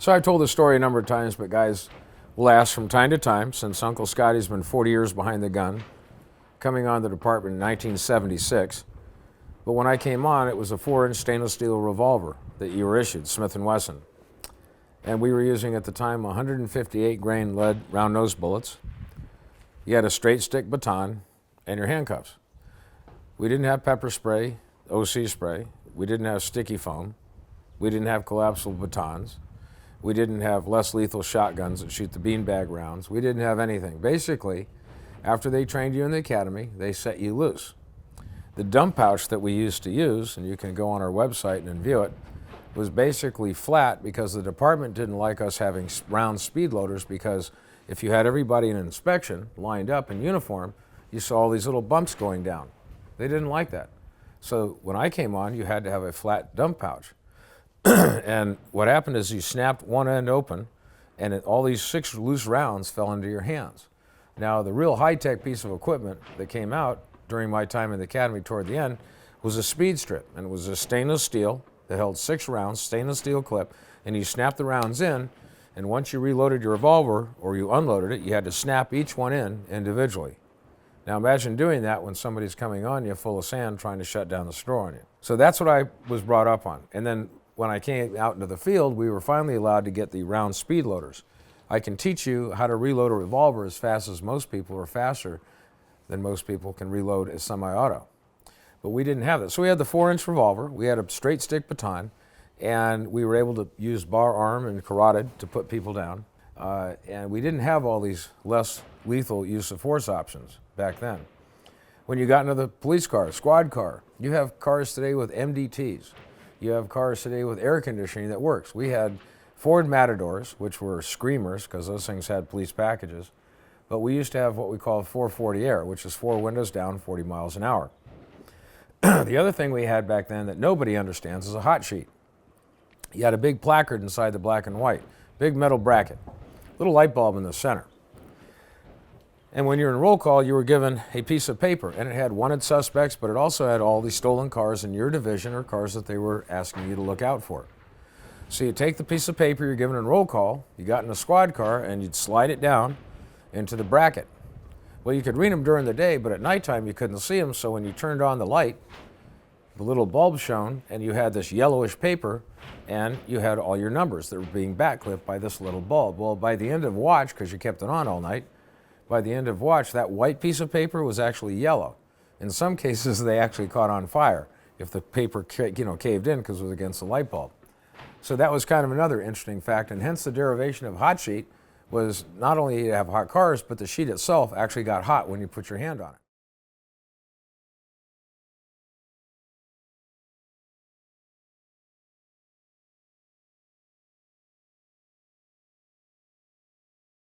So I've told this story a number of times, but guys will ask from time to time, since Uncle Scotty's been 40 years behind the gun, coming on the department in 1976. But when I came on, it was a 4-inch stainless steel revolver that you were issued, Smith & Wesson. And we were using at the time 158 grain lead round nose bullets. You had a straight stick baton and your handcuffs. We didn't have pepper spray, OC spray. We didn't have sticky foam. We didn't have collapsible batons. We didn't have less lethal shotguns that shoot the beanbag rounds. We didn't have anything. Basically, after they trained you in the academy, they set you loose. The dump pouch that we used to use, and you can go on our website and view it, was basically flat because the department didn't like us having round speed loaders, because if you had everybody in inspection lined up in uniform, you saw all these little bumps going down. They didn't like that. So when I came on, you had to have a flat dump pouch. And what happened is you snapped one end open and all these 6 loose rounds fell into your hands. Now, the real high-tech piece of equipment that came out during my time in the academy toward the end was a speed strip, and it was a stainless steel that held 6 rounds, stainless steel clip, and you snapped the rounds in, and once you reloaded your revolver or you unloaded it, you had to snap each one in individually. Now imagine doing that when somebody's coming on you full of sand trying to shut down the store on you. So that's what I was brought up on. And then when I came out into the field, we were finally allowed to get the round speed loaders. I can teach you how to reload a revolver as fast as most people, or faster than most people can reload a semi-auto. But we didn't have that. So we had the 4-inch revolver, we had a straight stick baton, and we were able to use bar arm and carotid to put people down. And we didn't have all these less lethal use of force options back then. When you got into the police car, squad car, you have cars today with MDTs. You have cars today with air conditioning that works. We had Ford Matadors, which were screamers because those things had police packages. But we used to have what we call 440 air, which is 4 windows down, 40 miles an hour. The other thing we had back then that nobody understands is a hot sheet. You had a big placard inside the black and white, big metal bracket, little light bulb in the center. And when you're in roll call, you were given a piece of paper, and it had wanted suspects, but it also had all the stolen cars in your division or cars that they were asking you to look out for. So you take the piece of paper you're given in roll call, you got in a squad car, and you'd slide it down into the bracket. Well, you could read them during the day, but at nighttime you couldn't see them, so when you turned on the light, the little bulb shone, and you had this yellowish paper, and you had all your numbers that were being backclipped by this little bulb. Well, by the end of watch, because you kept it on all night, by the end of watch, that white piece of paper was actually yellow. In some cases, they actually caught on fire if the paper caved in because it was against the light bulb. So that was kind of another interesting fact, and hence the derivation of hot sheet was not only to have hot cars, but the sheet itself actually got hot when you put your hand on it.